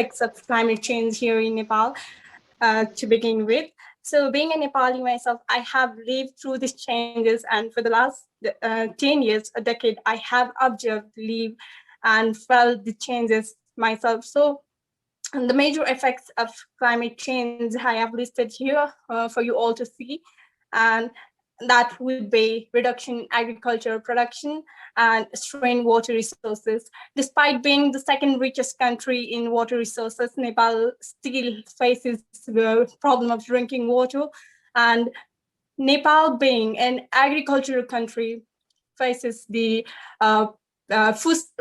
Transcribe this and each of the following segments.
effects of climate change here in Nepal to begin with. So being a Nepali myself, I have lived through these changes, and for the last 10 years, a decade, I have observed, lived, and felt the changes myself. So and the major effects of climate change I have listed here for you all to see, and that would be reduction in agricultural production and strained water resources. Despite being the second richest country in water resources, Nepal still faces the problem of drinking water, and Nepal being an agricultural country faces the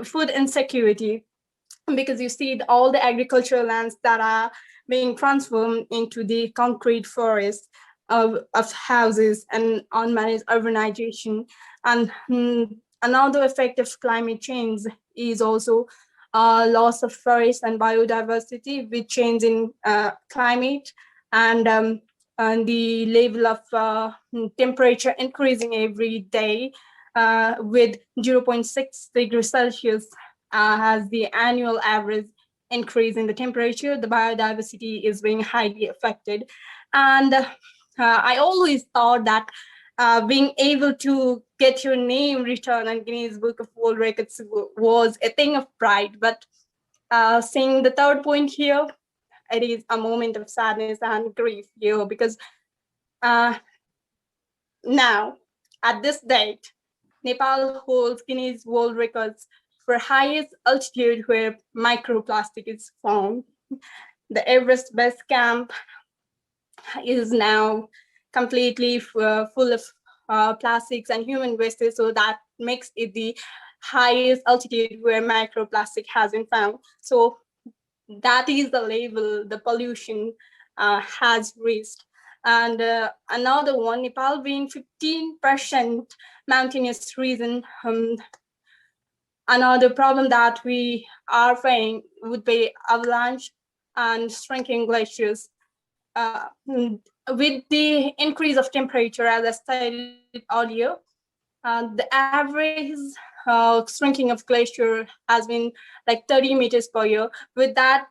food insecurity, because you see all the agricultural lands that are being transformed into the concrete forests of houses and unmanaged urbanization. And another effect of climate change is also loss of forest and biodiversity with change in climate, and the level of temperature increasing every day with 0.6 degrees Celsius as the annual average increase in the temperature. The biodiversity is being highly affected. And I always thought that being able to get your name written on Guinness Book of World Records was a thing of pride. But seeing the third point here, it is a moment of sadness and grief here, because now, at this date, Nepal holds Guinness World Records for highest altitude where microplastic is found. The Everest base camp is now completely full of plastics and human waste, so that makes it the highest altitude where microplastic has been found. So that is the level the pollution has reached. And another one, Nepal being 15% mountainous region, another problem that we are facing would be avalanche and shrinking glaciers. With the increase of temperature, as I stated earlier, the average shrinking of glacier has been like 30 meters per year. With that,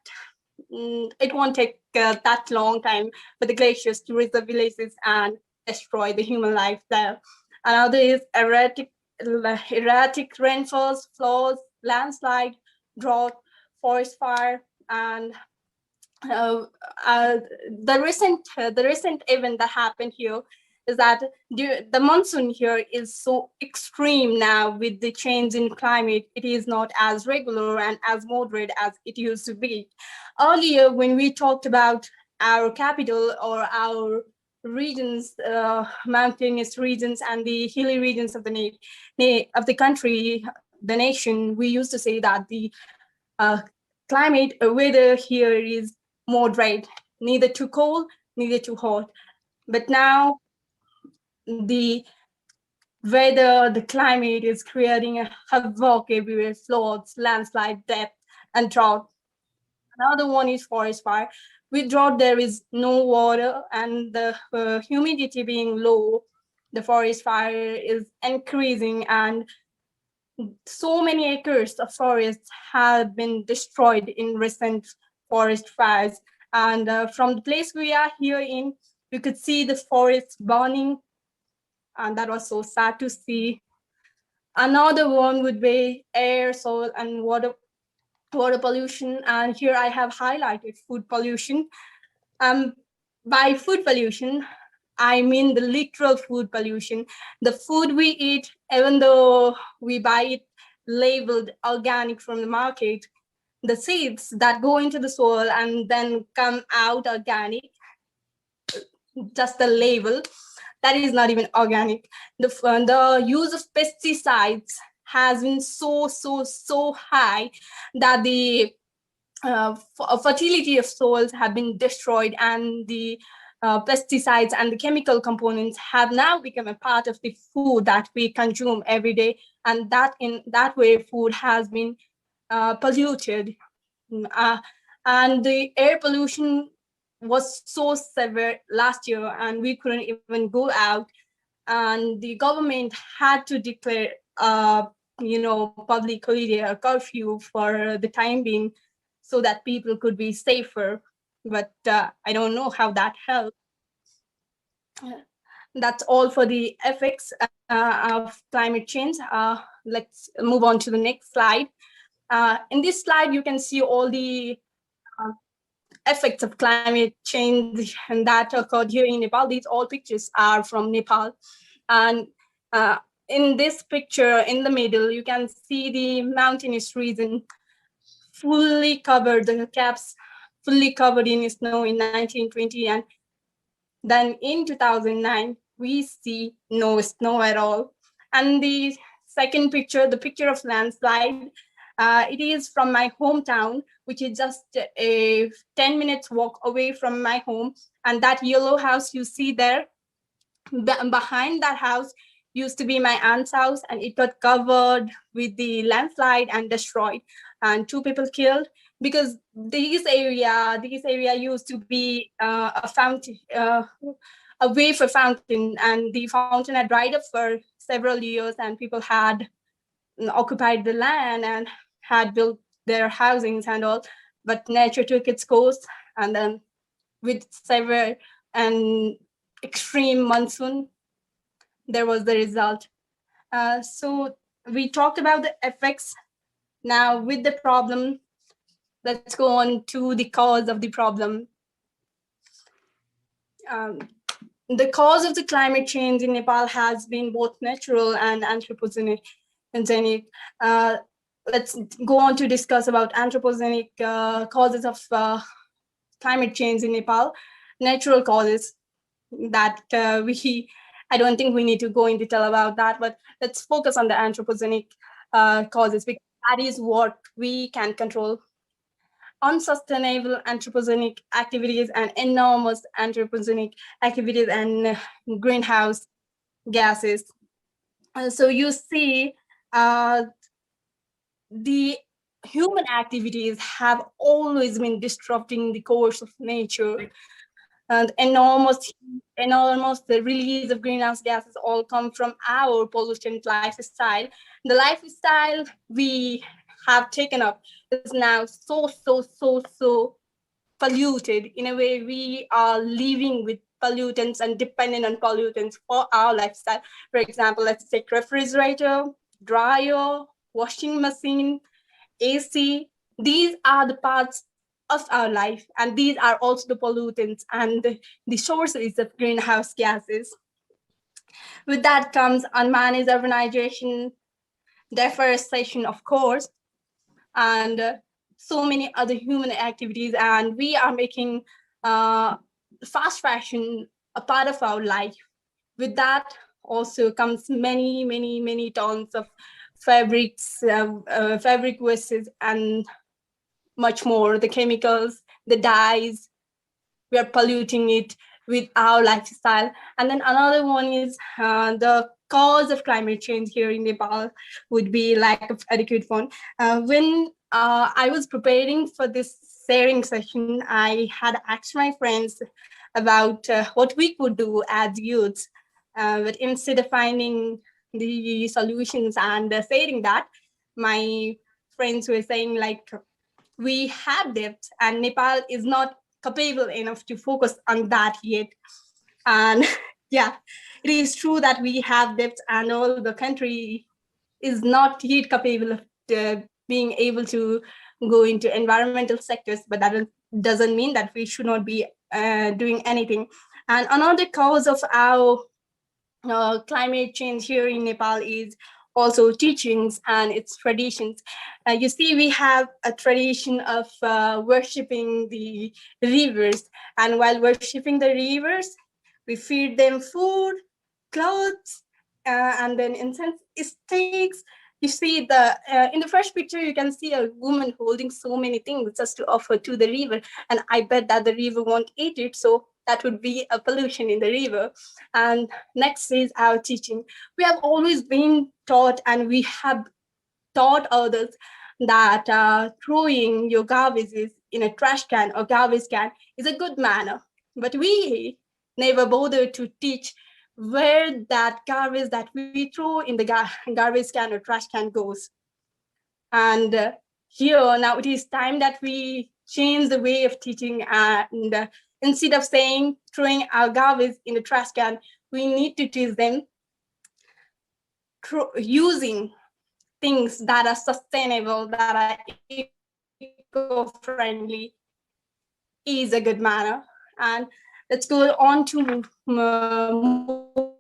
it won't take that long time for the glaciers to reach the villages and destroy the human life there. Another is erratic rainfalls, floods, landslide, drought, forest fire, and the recent event that happened here is that the monsoon here is so extreme now. With the change in climate, it is not as regular and as moderate as it used to be. Earlier, when we talked about our capital or our regions, mountainous regions and the hilly regions of the country, the nation, we used to say that the climate weather here is moderate, neither too cold, neither too hot. But now the weather, the climate is creating a havoc everywhere: floods, landslide, death, and drought. Another one is forest fire. With drought, there is no water, and the humidity being low, the forest fire is increasing, and so many acres of forests have been destroyed in recent forest fires. And from the place we are here in, you could see the forests burning, and that was so sad to see. Another one would be air, soil, and water pollution. And here I have highlighted food pollution. By food pollution, I mean the literal food pollution. The food we eat, even though we buy it labeled organic from the market, the seeds that go into the soil and then come out organic, just the label, that is not even organic. The use of pesticides has been so high that the fertility of soils have been destroyed, and the pesticides and the chemical components have now become a part of the food that we consume every day, and that in that way food has been polluted. And the air pollution was so severe last year, and we couldn't even go out, and the government had to declare public holiday or curfew for the time being. so that people could be safer. But I don't know how that helped. That's all for the effects of climate change. Let's move on to the next slide. In this slide, you can see all the effects of climate change and that occurred here in Nepal. These all pictures are from Nepal. And in this picture, in the middle, you can see the mountainous region fully covered, the caps fully covered in snow in 1920. And then in 2009, we see no snow at all. And the second picture, the picture of landslide, it is from my hometown, which is just a 10 minutes walk away from my home. And that yellow house you see there, behind that house used to be my aunt's house, and it got covered with the landslide and destroyed, and 2 people killed, because this area used to be a fountain, a wafer fountain, and the fountain had dried up for several years, and people had occupied the land and had built their housings and all, but nature took its course, and then with severe and extreme monsoon, there was the result. So we talked about the effects. Now with the problem, let's go on to the cause of the problem. The cause of the climate change in Nepal has been both natural and anthropogenic. Let's go on to discuss about anthropogenic causes of climate change in Nepal. Natural causes that I don't think we need to go in detail about that, but let's focus on the anthropogenic causes, because that is what we can control. Unsustainable anthropogenic activities and enormous anthropogenic activities and greenhouse gases. So you see, the human activities have always been disrupting the course of nature, and enormous the release of greenhouse gases all come from our pollutant lifestyle. The lifestyle we have taken up is now so polluted. In a way, we are living with pollutants and dependent on pollutants for our lifestyle. For example, let's take refrigerator, dryer, washing machine, AC. These are the parts of our life, and these are also the pollutants and the sources of greenhouse gases. With that comes unmanaged urbanization, deforestation, of course, and so many other human activities, and we are making fast fashion a part of our life. With that also comes many tons of fabrics, fabric wastes, and much more, the chemicals, the dyes. We are polluting it with our lifestyle. And then another one is the cause of climate change here in Nepal would be lack of adequate fund. When I was preparing for this sharing session, I had asked my friends about what we could do as youths, but instead of finding the solutions and saying that, my friends were saying like, we have debt and Nepal is not capable enough to focus on that yet. And yeah, it is true that we have debt and all the country is not yet capable of being able to go into environmental sectors, but that doesn't mean that we should not be doing anything. And another cause of our climate change here in Nepal is also teachings and its traditions. You see, we have a tradition of worshipping the rivers, and while worshipping the rivers, we feed them food, clothes, and then incense sticks. You see, in the first picture, you can see a woman holding so many things just to offer to the river, and I bet that the river won't eat it, so that would be a pollution in the river. And next is our teaching. We have always been taught, and we have taught others that throwing your garbage in a trash can or garbage can is a good manner. But we never bother to teach where that garbage that we throw in the garbage can or trash can goes. And here now it is time that we change the way of teaching, and instead of saying throwing our garbage in the trash can, we need to teach them using things that are sustainable, that are eco-friendly, is a good manner. And let's go on to move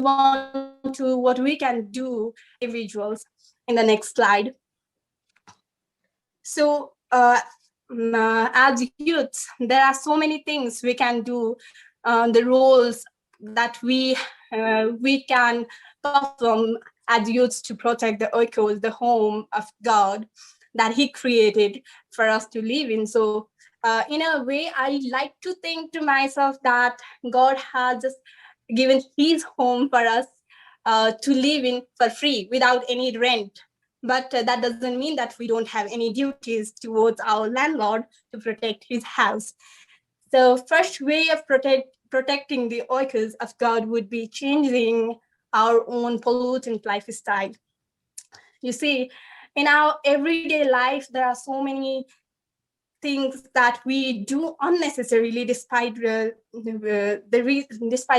on to what we can do individuals in the next slide. So as youths, there are so many things we can do, the roles that we can perform as youths to protect the echoes, the home of God that He created for us to live in. So in a way, I like to think to myself that God has just given His home for us to live in for free without any rent. But that doesn't mean that we don't have any duties towards our landlord to protect his house. So first way of protecting the echoes of God would be changing our own pollutant lifestyle. You see, in our everyday life, there are so many things that we do unnecessarily, despite despite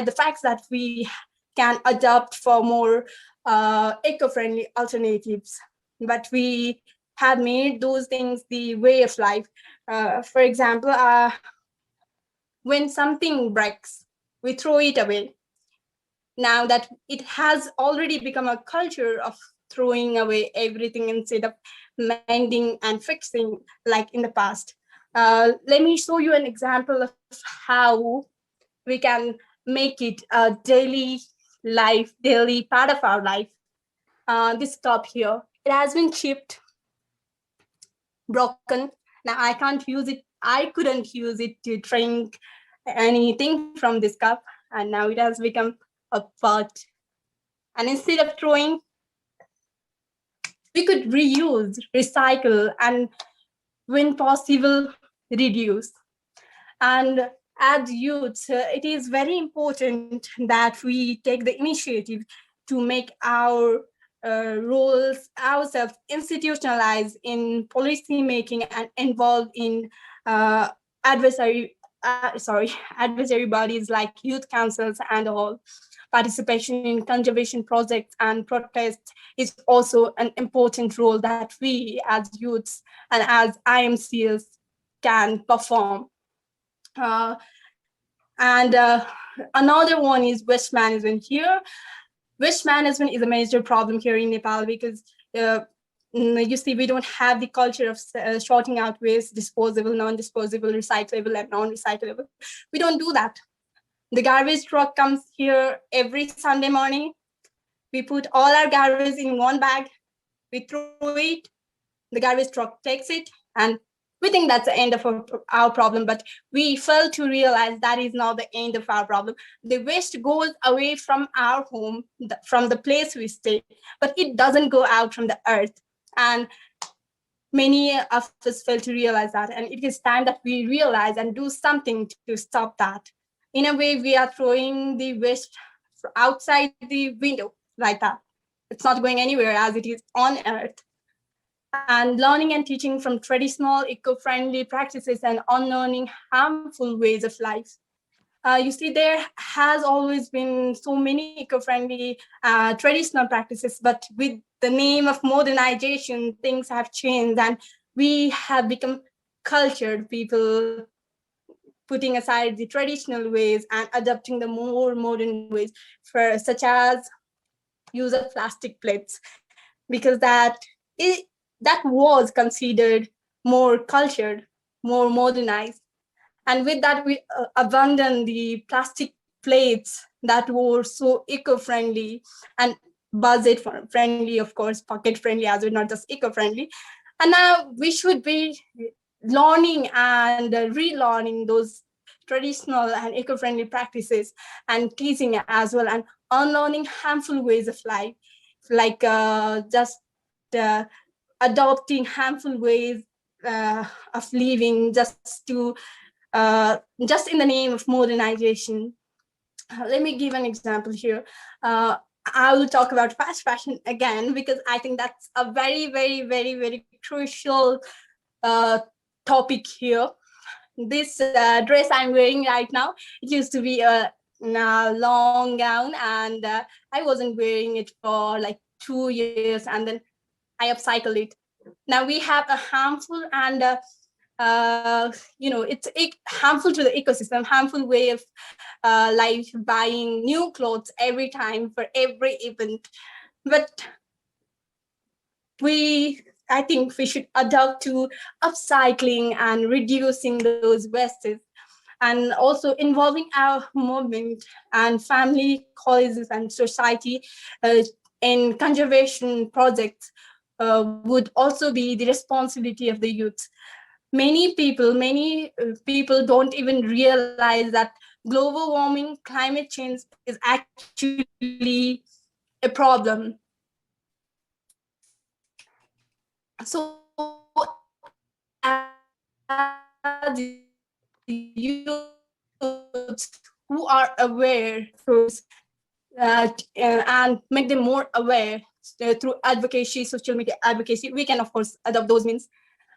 the facts that we can adopt for more eco-friendly alternatives. But we have made those things the way of life. For example, when something breaks, we throw it away. Now that it has already become a culture of throwing away everything instead of mending and fixing like in the past. Let me show you an example of how we can make it a daily part of our life. This cup here, it has been chipped, broken. Now I can't use it. I couldn't use it to drink anything from this cup, and now it has become a pot. And instead of throwing, we could reuse, recycle, and when possible, reduce. And as youths, it is very important that we take the initiative to make our roles ourselves institutionalized in policy making and involved in advisory bodies like youth councils and all. Participation in conservation projects and protests is also an important role that we as youths and as IMCS can perform. And another one is waste management here. Waste management is a major problem here in Nepal because you see, we don't have the culture of sorting out waste, disposable, non-disposable, recyclable, and non-recyclable. We don't do that. The garbage truck comes here every Sunday morning. We put all our garbage in one bag. We throw it. The garbage truck takes it, and we think that's the end of our problem, but we fail to realize that is not the end of our problem. The waste goes away from our home, from the place we stay, but it doesn't go out from the earth. And many of us fail to realize that. And it is time that we realize and do something to stop that. In a way, we are throwing the waste outside the window like that. It's not going anywhere as it is on earth. And learning and teaching from traditional eco-friendly practices and unlearning harmful ways of life. You see, there has always been so many eco-friendly traditional practices, but with the name of modernization, things have changed and we have become cultured people, putting aside the traditional ways and adopting the more modern ways, such as use of plastic plates, because that was considered more cultured, more modernized. And with that, we abandoned the plastic plates that were so eco-friendly and budget-friendly, of course, pocket-friendly as well, not just eco-friendly. And now we should be learning and relearning those traditional and eco-friendly practices and teaching as well, and unlearning harmful ways of life, like just adopting harmful ways of living just in the name of modernization. Let me give an example here. I will talk about fast fashion again, because I think that's a very, very, very, very crucial topic here. This dress I'm wearing right now, it used to be a long gown, and I wasn't wearing it for like 2 years, and then I upcycled it. Now we have a harmful and it's harmful to the ecosystem, harmful way of life, buying new clothes every time for every event. But I think we should adapt to upcycling and reducing those wastes, and also involving our movement and family, colleges, and society in conservation projects would also be the responsibility of the youth. Many people don't even realize that global warming, climate change is actually a problem. So as youths who are aware and make them more aware through advocacy, social media advocacy, we can of course adopt those means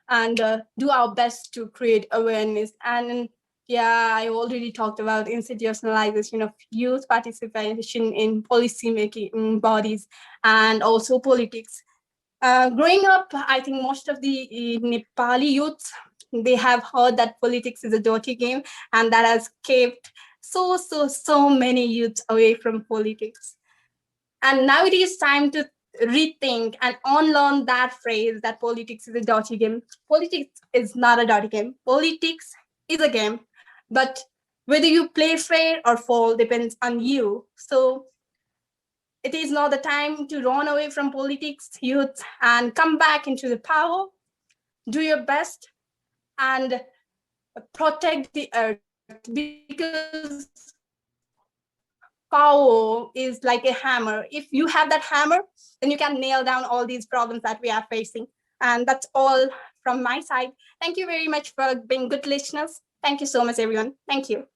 and do our best to create awareness. And yeah, I already talked about institutionalization of youth participation in policy making bodies and also politics. Growing up, I think most of the Nepali youth, they have heard that politics is a dirty game, and that has kept so many youths away from politics. And now it is time to rethink and unlearn that phrase that politics is a dirty game. Politics is not a dirty game. Politics is a game, but whether you play fair or fall depends on you. So it is not the time to run away from politics, youth, and come back into the power. Do your best and protect the earth, because power is like a hammer. If you have that hammer, then you can nail down all these problems that we are facing. And that's all from my side. Thank you very much for being good listeners. Thank you so much, everyone. Thank you.